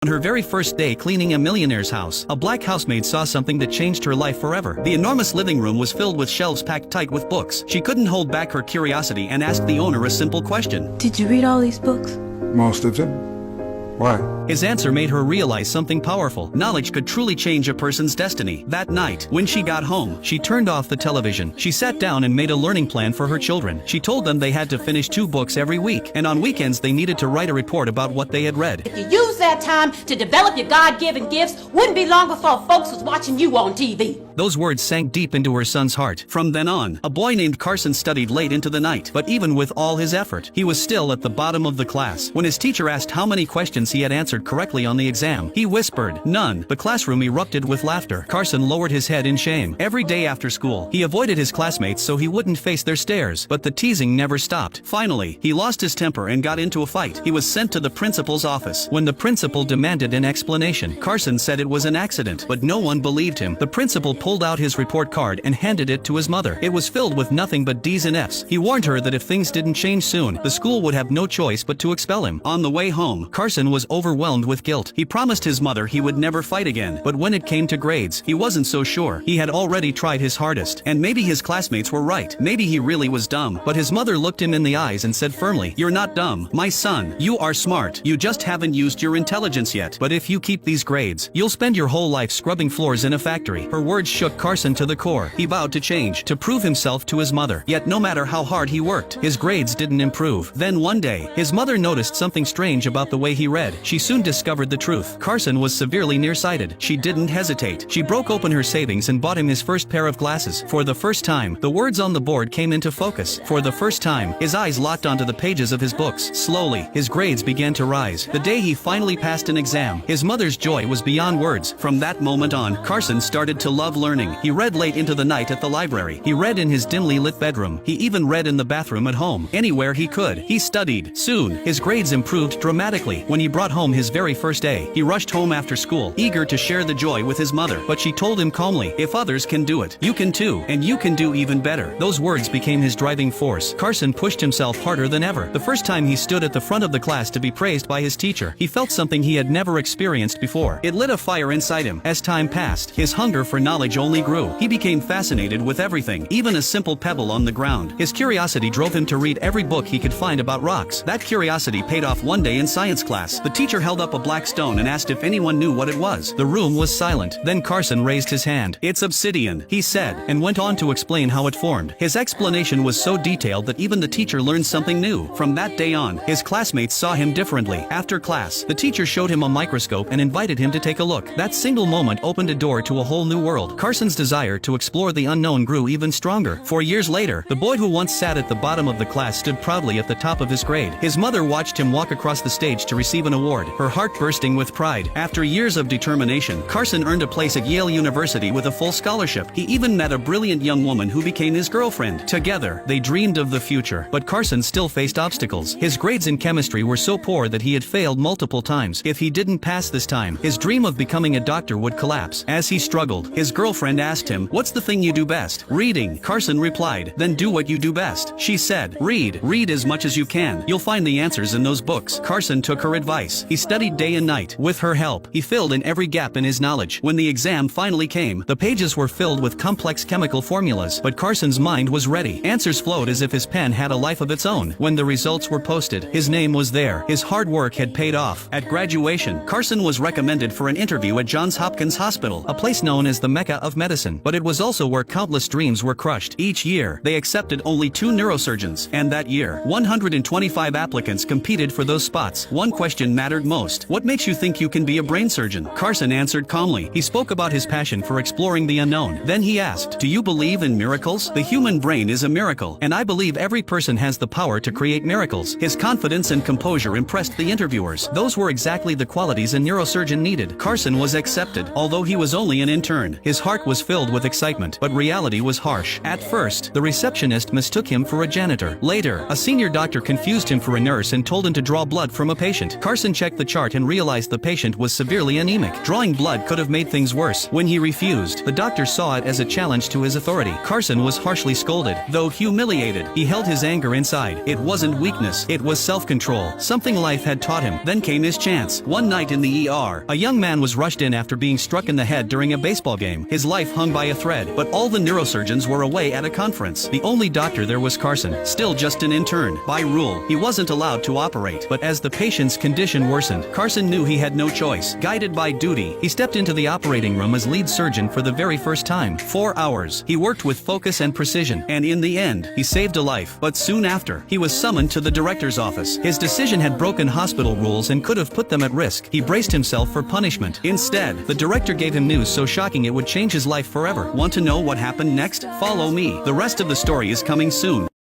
On her very first day cleaning a millionaire's house, a black housemaid saw something that changed her life forever. The enormous living room was filled with shelves packed tight with books. She couldn't hold back her curiosity and asked the owner a simple question. Did you read all these books? Most of them. Why? His answer made her realize something powerful. Knowledge could truly change a person's destiny. That night, when she got home, she turned off the television. She sat down and made a learning plan for her children. She told them they had to finish 2 books every week, and on weekends they needed to write a report about what they had read. If you use that time to develop your God-given gifts, wouldn't be long before folks was watching you on TV. Those words sank deep into her son's heart. From then on, a boy named Carson studied late into the night, but even with all his effort, he was still at the bottom of the class. When his teacher asked how many questions he had answered correctly on the exam, he whispered, "None." The classroom erupted with laughter. Carson lowered his head in shame. Every day after school, he avoided his classmates so he wouldn't face their stares, but the teasing never stopped. Finally, he lost his temper and got into a fight. He was sent to the principal's office. When the principal demanded an explanation, Carson said it was an accident, but no one believed him. The principal pulled out his report card and handed it to his mother. It was filled with nothing but D's and F's. He warned her that if things didn't change soon, the school would have no choice but to expel him. On the way home, Carson was overwhelmed with guilt. He promised his mother he would never fight again, but when it came to grades, he wasn't so sure. He had already tried his hardest, and maybe his classmates were right. Maybe he really was dumb, but his mother looked him in the eyes and said firmly, "You're not dumb, my son. You are smart. You just haven't used your intelligence yet. But if you keep these grades, you'll spend your whole life scrubbing floors in a factory." Her words shook Carson to the core. He vowed to change, to prove himself to his mother. Yet no matter how hard he worked, his grades didn't improve. Then one day, his mother noticed something strange about the way he read. She soon discovered the truth. Carson was severely nearsighted. She didn't hesitate. She broke open her savings and bought him his first pair of glasses. For the first time, the words on the board came into focus. For the first time, his eyes locked onto the pages of his books. Slowly, his grades began to rise. The day he finally passed an exam, his mother's joy was beyond words. From that moment on, Carson started to love learning. He read late into the night at the library. He read in his dimly lit bedroom. He even read in the bathroom at home. Anywhere he could, he studied. Soon, his grades improved dramatically. When he brought home his very first A, he rushed home after school, eager to share the joy with his mother. But she told him calmly, "If others can do it, you can too, and you can do even better." Those words became his driving force. Carson pushed himself harder than ever. The first time he stood at the front of the class to be praised by his teacher, he felt something he had never experienced before. It lit a fire inside him. As time passed, his hunger for knowledge only grew. He became fascinated with everything, even a simple pebble on the ground. His curiosity drove him to read every book he could find about rocks. That curiosity paid off one day in science class. The teacher held up a black stone and asked if anyone knew what it was. The room was silent. Then Carson raised his hand. "It's obsidian," he said, and went on to explain how it formed. His explanation was so detailed that even the teacher learned something new. From that day on, his classmates saw him differently. After class, the teacher showed him a microscope and invited him to take a look. That single moment opened a door to a whole new world. Carson's desire to explore the unknown grew even stronger. 4 years later, the boy who once sat at the bottom of the class stood proudly at the top of his grade. His mother watched him walk across the stage to receive an award, her heart bursting with pride. After years of determination, Carson earned a place at Yale University with a full scholarship. He even met a brilliant young woman who became his girlfriend. Together, they dreamed of the future. But Carson still faced obstacles. His grades in chemistry were so poor that he had failed multiple times. If he didn't pass this time, his dream of becoming a doctor would collapse. As he struggled, his girlfriend asked him, "What's the thing you do best?" "Reading," Carson replied. "Then do what you do best." She said, "Read. Read as much as you can. You'll find the answers in those books." Carson took her advice. He studied day and night. With her help, he filled in every gap in his knowledge. When the exam finally came, the pages were filled with complex chemical formulas, but Carson's mind was ready. Answers flowed as if his pen had a life of its own. When the results were posted, his name was there. His hard work had paid off. At graduation, Carson was recommended for an interview at Johns Hopkins Hospital, a place known as the Mecca of medicine. But it was also where countless dreams were crushed. Each year, they accepted only 2 neurosurgeons, and that year, 125 applicants competed for those spots. One question mattered most. "What makes you think you can be a brain surgeon?" Carson answered calmly. He spoke about his passion for exploring the unknown. Then he asked, "Do you believe in miracles?" "The human brain is a miracle, and I believe every person has the power to create miracles." His confidence and composure impressed the interviewers. Those were exactly the qualities a neurosurgeon needed. Carson was accepted, although he was only an intern. His hard heart was filled with excitement, but reality was harsh. At first, the receptionist mistook him for a janitor. Later, a senior doctor confused him for a nurse and told him to draw blood from a patient. Carson checked the chart and realized the patient was severely anemic. Drawing blood could have made things worse. When he refused, the doctor saw it as a challenge to his authority. Carson was harshly scolded. Though humiliated, he held his anger inside. It wasn't weakness, it was self-control, something life had taught him. Then came his chance. One night in the ER, a young man was rushed in after being struck in the head during a baseball game. His life hung by a thread, but all the neurosurgeons were away at a conference. The only doctor there was Carson, still just an intern. By rule, he wasn't allowed to operate, but as the patient's condition worsened, Carson knew he had no choice. Guided by duty, he stepped into the operating room as lead surgeon for the very first time. 4 hours. He worked with focus and precision, and in the end, he saved a life. But soon after, he was summoned to the director's office. His decision had broken hospital rules and could have put them at risk. He braced himself for punishment. Instead, the director gave him news so shocking it would change his life forever. Want to know what happened next? Follow me. The rest of the story is coming soon.